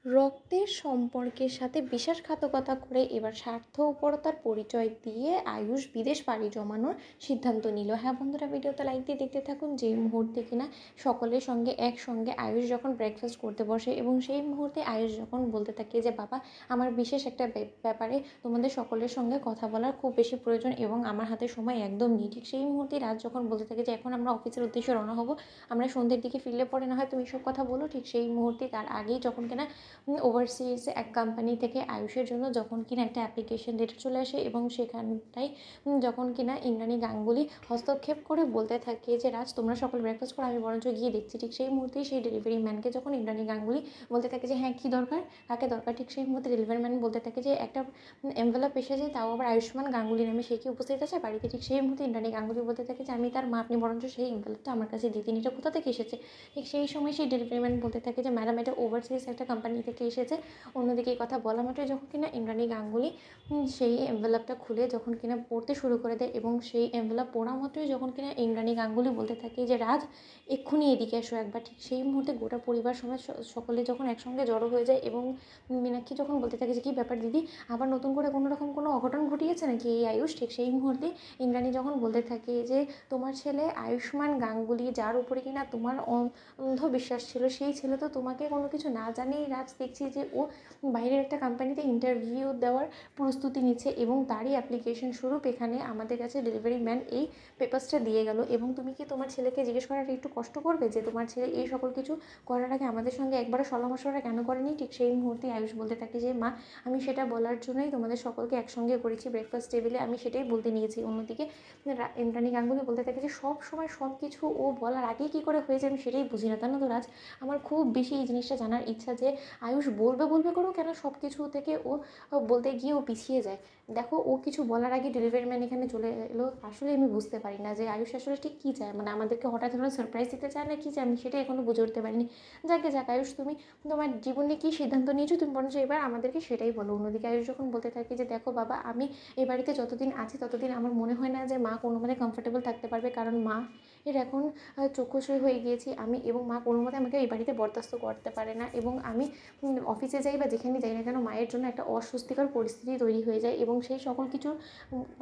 রক্তের সম্পর্কের সাথে বিশ্বাসঘাতকতা করে এবার স্বার্থপরতার পরিচয় দিয়ে আয়ুষ বিদেশ পাড়ি জমানোর সিদ্ধান্ত নিল। হ্যাঁ বন্ধুরা, ভিডিওতে লাইক দিয়ে দেখতে থাকুন। যেই মুহূর্তে কিনা সকলের সঙ্গে একসঙ্গে আয়ুষ যখন ব্রেকফাস্ট করতে বসে এবং সেই মুহূর্তে আয়ুষ যখন বলতে থাকে যে বাবা, আমার বিশেষ একটা ব্যাপারে তোমাদের সকলের সঙ্গে কথা বলার খুব বেশি প্রয়োজন এবং আমার হাতে সময় একদম নেই, ঠিক সেই মুহূর্তে রাজ যখন বলতে থাকে যে এখন আমরা অফিসের উদ্দেশ্যে রওনা হব, আমরা সন্ধ্যের দিকে ফিরলে পরে না হয় তুমি সব কথা বলো, ঠিক সেই মুহূর্তে তার আগেই যখন কিনা ওভারসিজ এক কোম্পানি থেকে আয়ুষের জন্য যখন কিনা একটা অ্যাপ্লিকেশন লেটার চলে আসে এবং সেখানটাই যখন কিনা ইন্দ্রাণী গাঙ্গুলি হস্তক্ষেপ করে বলতে থাকে যে রাজ, তোমরা সকল ব্রেকফাস্ট করো, আমি বরঞ্চ গিয়ে দেখছি। ঠিক সেই মুহূর্তেই সেই ডেলিভারি ম্যানকে যখন ইন্দ্রাণী গাঙ্গুলি বলতে থাকে যে হ্যাঁ কী দরকার, কাকে দরকার, ঠিক সেই মুহূর্তে ডেলিভারি ম্যান বলতে থাকে যে একটা এনভেলপ এসেছে, তাও আবার আয়ুষ্মান গাঙ্গুলি নামে, সে কি উপস্থিত আছে বাড়িতে। ঠিক সেই মুহূর্তে ইন্দ্রাণী গাঙ্গুলি বলতে থাকে যে আমি তার মা, আপনি বরঞ্চ সেই এনভেলপটা আমার কাছে দিতেন, এটা কোথা থেকে এসেছে। ঠিক সেই সময় সেই ডেলিভারি ম্যান বলতে থাকে যে ম্যাডাম, এটা ওভারসিজ একটা কোম্পানি থেকে এসেছে। অন্যদিকে এই কথা বলা মাত্রই যখন কিনা ইন্দ্রাণী গাঙ্গুলি সেই এনভেলপটা খুলে যখন কিনা পড়তে শুরু করে দেয় এবং সেই এনভেলপ পড়া মাত্রই যখন কিনা ইন্দ্রাণী গাঙ্গুলি বলতে থাকে যে রাজ, এক্ষুনি এদিকে এসো একবার। ঠিক সেই মুহূর্তে গোটা পরিবার সমাজ সকলে যখন একসঙ্গে জড়ো হয়ে যায় এবং মীনাক্ষী যখন বলতে থাকে যে কী ব্যাপার দিদি, আবার নতুন করে কোনো অঘটন ঘটিয়েছে নাকি এই আয়ুষ। ঠিক সেই মুহূর্তে ইন্দ্রাণী যখন বলতে থাকে যে তোমার ছেলে আয়ুষ্মান গাঙ্গুলি, যার উপরে কিনা তোমার অন্ধ বিশ্বাস ছিল, সেই ছেলে তো তোমাকে কোনো কিছু না জানেই রাজ দেখছি যে ও বাইরের একটা কোম্পানিতে ইন্টারভিউ দেওয়ার প্রস্তুতি নিচ্ছে এবং তারই অ্যাপ্লিকেশন স্বরূপ এখানে আমাদের কাছে ডেলিভারি ম্যান এই পেপারসটা দিয়ে গেল। এবং তুমি কি তোমার ছেলেকে জিজ্ঞেস করার একটু কষ্ট করবে যে তোমার ছেলে এই সকল কিছু করার আগে আমাদের সঙ্গে একবারও সলামশলা কেন করেনি। ঠিক সেই মুহূর্তে আয়ুষ বলতে থাকে যে মা, আমি সেটা বলার জন্যই তোমাদের সকলকে একসঙ্গে করেছি ব্রেকফাস্ট টেবিলে, আমি সেটাই বলতে নিয়েছি। অন্যদিকে ইন্দ্রাণী গাঙ্গুলি বলতে থাকে যে সব সময় সব কিছু ও বলার আগেই কী করে হয়েছে আমি সেটাই বুঝি না, জানো তো রাজ, আমার খুব বেশি এই জিনিসটা জানার ইচ্ছা যে আয়ুষ বলবে করেও কেন সব কিছু থেকে ও বলতে গিয়ে ও পিছিয়ে যায়। দেখো, ও কিছু বলার আগে ডেলিভারি ম্যান এখানে চলে এলো, আসলে আমি বুঝতে পারি না যে আয়ুষ আসলে ঠিক কী চায়, মানে আমাদেরকে হঠাৎ হঠাৎ সারপ্রাইজ দিতে চায় না কী চায়, আমি সেটাই এখনও বুঝে উঠতে পারিনি। যাক আয়ুষ, তুমি তোমার জীবনে কী সিদ্ধান্ত নিয়েছো তুমি বরঞ্চ এবার আমাদেরকে সেটাই বলো। অন্যদিকে আয়ুষ যখন বলতে থাকে যে দেখো বাবা, আমি এই বাড়িতে যতদিন আছি ততদিন আমার মনে হয় না যে মা কোনো মতে কমফোর্টেবল থাকতে পারবে, কারণ মা এর এখন চক্ষুষই হয়ে গিয়েছি আমি, এবং মা কোনো মতে আমাকে এই বাড়িতে বরদাস্ত করতে পারে না, এবং আমি অফিসে যাই বা যেখানে যাই না কেন মায়ের জন্য একটা অস্বস্তিকর পরিস্থিতি তৈরি হয়ে যায়। এবং সেই সকল কিছুর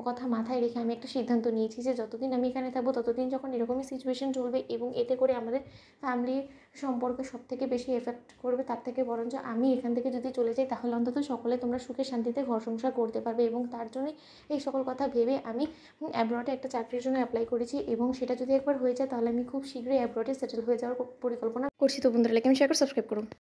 কথা মাথায় রেখে আমি একটা সিদ্ধান্ত নিয়েছি যে যতদিন আমি এখানে থাকবো ততদিন যখন এরকমই সিচুয়েশন চলবে এবং এতে করে আমাদের ফ্যামিলি সম্পর্কে সব থেকে বেশি এফেক্ট করবে, তার থেকে বরঞ্চ আমি এখান থেকে যদি চলে যাই তাহলে অন্তত সকলে তোমরা সুখে শান্তিতে ঘর সংসার করতে পারবে। এবং তার জন্যই এই সকল কথা ভেবে আমি অ্যাব্রডে একটা চাকরির জন্য অ্যাপ্লাই করেছি এবং সেটা যদি একবার হয়ে যায় তাহলে আমি খুব শীঘ্রই অ্যাব্রডে সেটেল হয়ে যাওয়ার পরিকল্পনা করছি। তো বন্ধুরা, লাইক, শেয়ার করে সাবস্ক্রাইব করুন।